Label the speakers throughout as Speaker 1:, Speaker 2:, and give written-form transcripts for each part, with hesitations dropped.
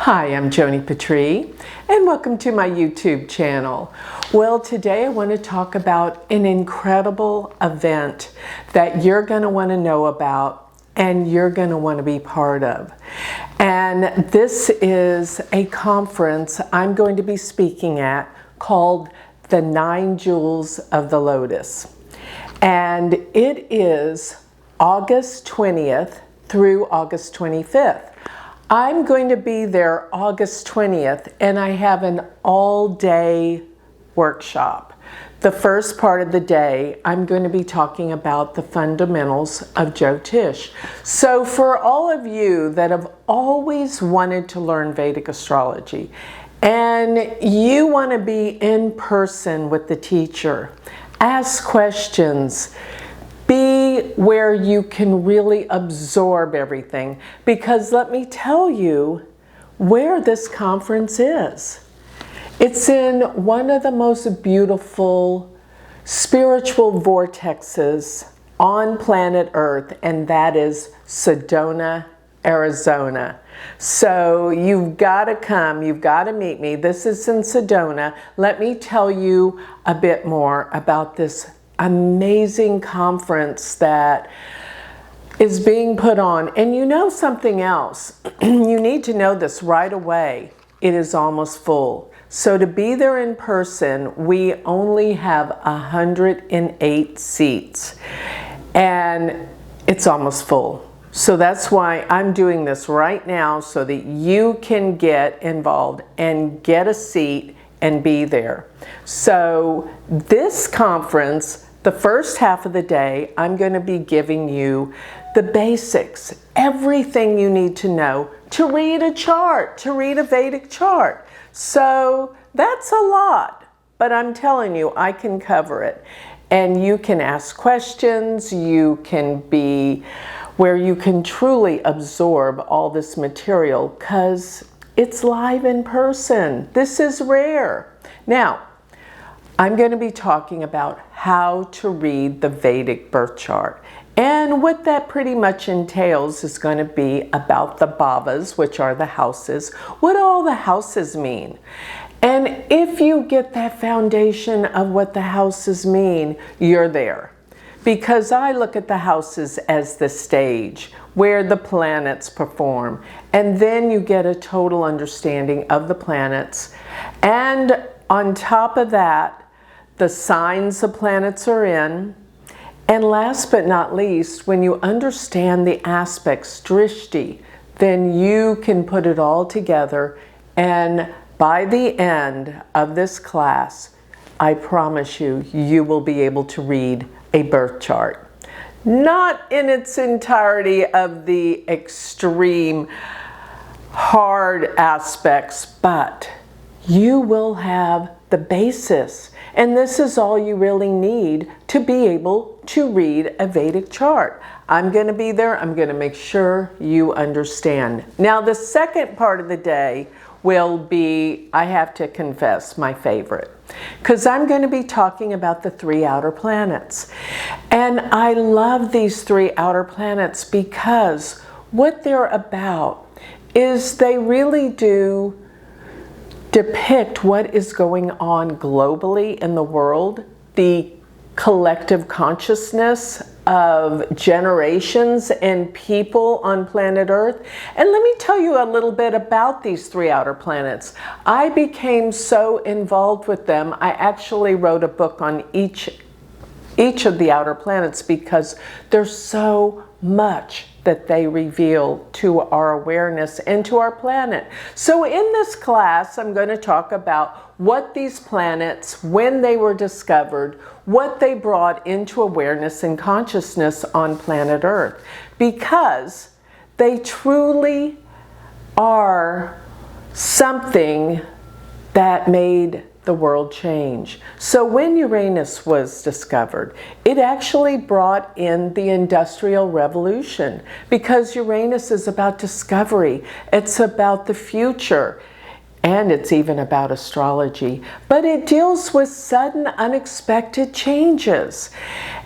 Speaker 1: Hi, I'm Joni Patry, and welcome to my YouTube channel. Well, today I want to talk about an incredible event that you're going to want to know about and you're going to want to be part of. And this is a conference I'm going to be speaking at called the 9 Jewels of the Lotus. And it is August 20th through August 25th. I'm going to be there August 20th, and I have an all-day workshop. The first part of the day, I'm going to be talking about the fundamentals of Jyotish. So for all of you that have always wanted to learn Vedic astrology, and you want to be in person with the teacher, ask questions, be where you can really absorb everything, because let me tell you where this conference is. It's in one of the most beautiful spiritual vortexes on planet Earth, and that is Sedona, Arizona. So you've got to come, you've got to meet me. This is in Sedona. Let me tell you a bit more about this amazing conference that is being put on. And you know something else, you need to know this right away. It is almost full. So to be there in person, we only have 108 seats and it's almost full. So that's why I'm doing this right now, so that you can get involved and get a seat and be there. So this conference, the first half of the day, I'm going to be giving you the basics, everything you need to know to read a chart, to read a Vedic chart. So that's a lot, but I'm telling you, I can cover it. And you can ask questions, you can be where you can truly absorb all this material, because it's live in person. This is rare. Now, I'm going to be talking about how to read the Vedic birth chart. And what that pretty much entails is going to be about the bhavas, which are the houses, what all the houses mean. And if you get that foundation of what the houses mean, you're there. Because I look at the houses as the stage where the planets perform. And then you get a total understanding of the planets. And on top of that, the signs the planets are in. And last but not least, when you understand the aspects, drishti, then you can put it all together. And by the end of this class, I promise you, you will be able to read a birth chart. Not in its entirety of the extreme hard aspects, but you will have the basis. And this is all you really need to be able to read a Vedic chart. I'm going to be there. I'm going to make sure you understand. Now, the second part of the day will be, I have to confess, my favorite, because I'm going to be talking about the 3 outer planets. And I love these 3 outer planets because what they're about is they really do depict what is going on globally in the world, the collective consciousness of generations and people on planet Earth. And let me tell you a little bit about these 3 outer planets. I became so involved with them, I actually wrote a book on each of the outer planets, because there's so much that they reveal to our awareness and to our planet. So in this class, I'm going to talk about what these planets, when they were discovered, what they brought into awareness and consciousness on planet Earth, because they truly are something that made the world change. So when Uranus was discovered, it actually brought in the Industrial Revolution, because Uranus is about discovery. It's about the future. And it's even about astrology. But it deals with sudden, unexpected changes.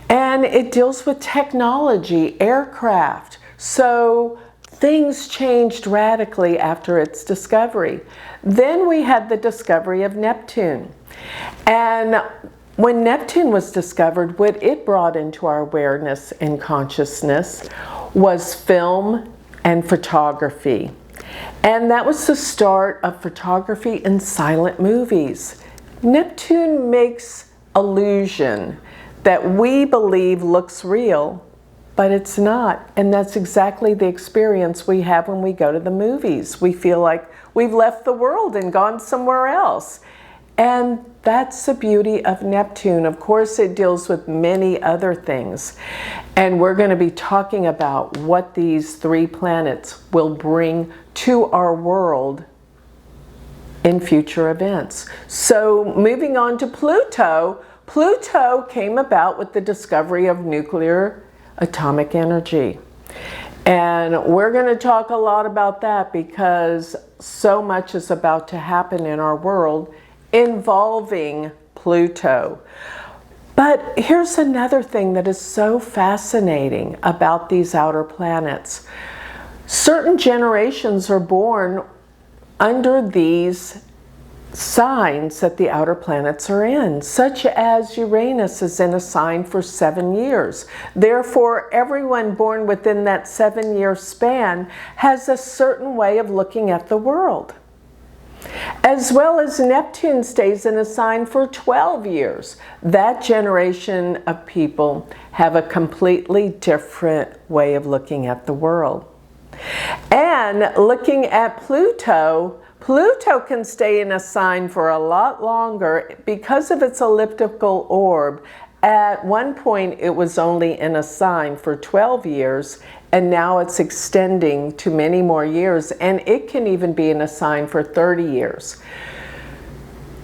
Speaker 1: And it deals with technology, aircraft. So things changed radically after its discovery. Then we had the discovery of Neptune. And when Neptune was discovered, what it brought into our awareness and consciousness was film and photography. And that was the start of photography in silent movies. Neptune makes illusion that we believe looks real, but it's not. And that's exactly the experience we have when we go to the movies. We feel like we've left the world and gone somewhere else. And that's the beauty of Neptune. Of course, it deals with many other things. And we're going to be talking about what these 3 planets will bring to our world in future events. So moving on to Pluto. Pluto came about with the discovery of nuclear atomic energy. And we're going to talk a lot about that because so much is about to happen in our world involving Pluto. But here's another thing that is so fascinating about these outer planets. Certain generations are born under these signs that the outer planets are in, such as Uranus is in a sign for 7 years. Therefore, everyone born within that 7-year span has a certain way of looking at the world. As well as Neptune stays in a sign for 12 years. That generation of people have a completely different way of looking at the world. And looking at Pluto, Pluto can stay in a sign for a lot longer because of its elliptical orb. At one point, it was only in a sign for 12 years, and now it's extending to many more years, and it can even be in a sign for 30 years.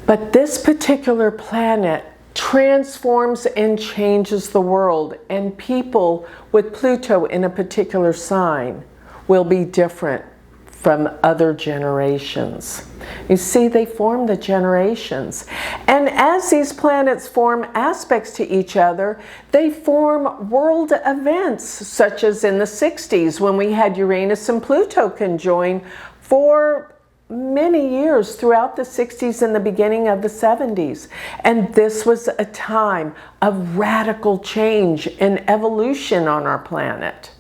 Speaker 1: But this particular planet transforms and changes the world, and people with Pluto in a particular sign will be different from other generations. You see, they form the generations. And as these planets form aspects to each other, they form world events, such as in the 60s when we had Uranus and Pluto conjoin for many years throughout the 60s and the beginning of the 70s. And this was a time of radical change and evolution on our planet.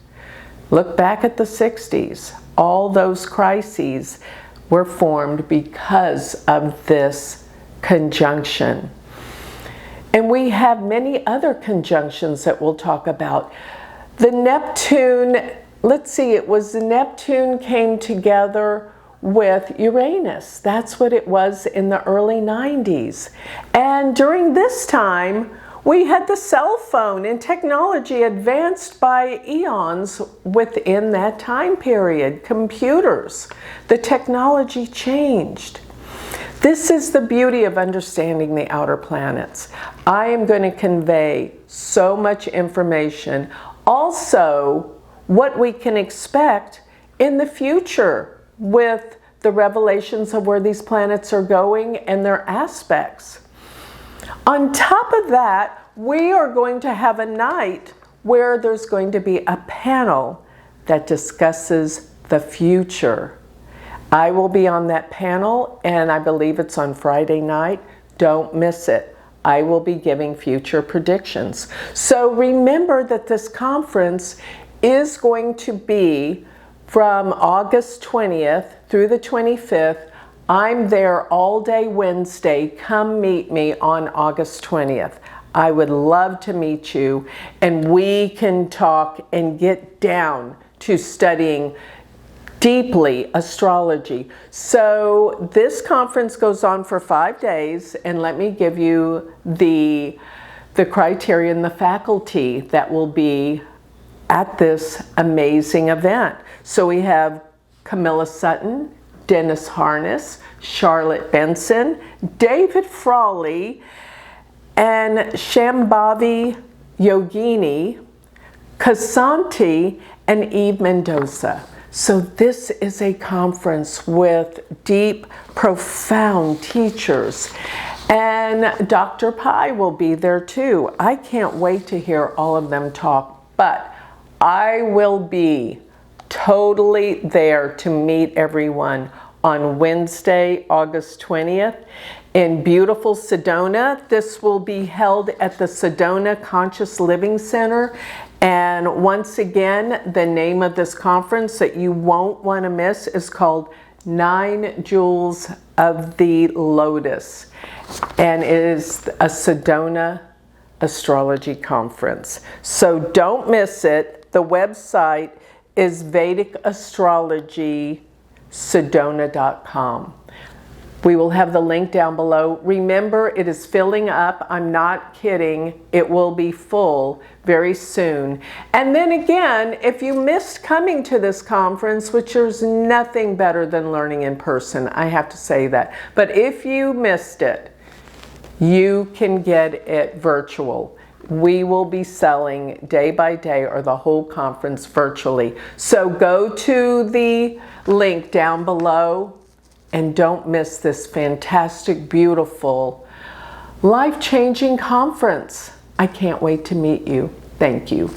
Speaker 1: Look back at the 60s. All those crises were formed because of this conjunction. And we have many other conjunctions that we'll talk about. The Neptune, let's see, it was the Neptune came together with Uranus. That's what it was in the early 90s. And during this time, we had the cell phone, and technology advanced by eons within that time period. Computers, the technology changed. This is the beauty of understanding the outer planets. I am going to convey so much information. Also, what we can expect in the future with the revelations of where these planets are going and their aspects. On top of that, we are going to have a night where there's going to be a panel that discusses the future. I will be on that panel, and I believe it's on Friday night. Don't miss it. I will be giving future predictions. So remember that this conference is going to be from August 20th through the 25th. I'm there all day Wednesday. Come meet me on August 20th. I would love to meet you, and we can talk and get down to studying deeply astrology. So this conference goes on for 5 days, and let me give you the criteria and the faculty that will be at this amazing event. So we have Camilla Sutton, Dennis Harness, Charlotte Benson, David Frawley, and Shambhavi Yogini, Kasanti, and Eve Mendoza. So this is a conference with deep, profound teachers. And Dr. Pi will be there too. I can't wait to hear all of them talk, but I will be totally there to meet everyone on Wednesday, August 20th in beautiful Sedona. This will be held at the Sedona Conscious Living Center. And once again, the name of this conference that you won't want to miss is called 9 Jewels of the Lotus. And it is a Sedona Astrology Conference. So don't miss it. The website is Vedic Astrology Sedona.com. We will have the link down below. Remember, it is filling up. I'm not kidding. It will be full very soon. And then again, if you missed coming to this conference, which there's nothing better than learning in person, I have to say that. But if you missed it, you can get it virtual. We will be selling day by day or the whole conference virtually. So go to the link down below and don't miss this fantastic, beautiful, life-changing conference. I can't wait to meet you. Thank you.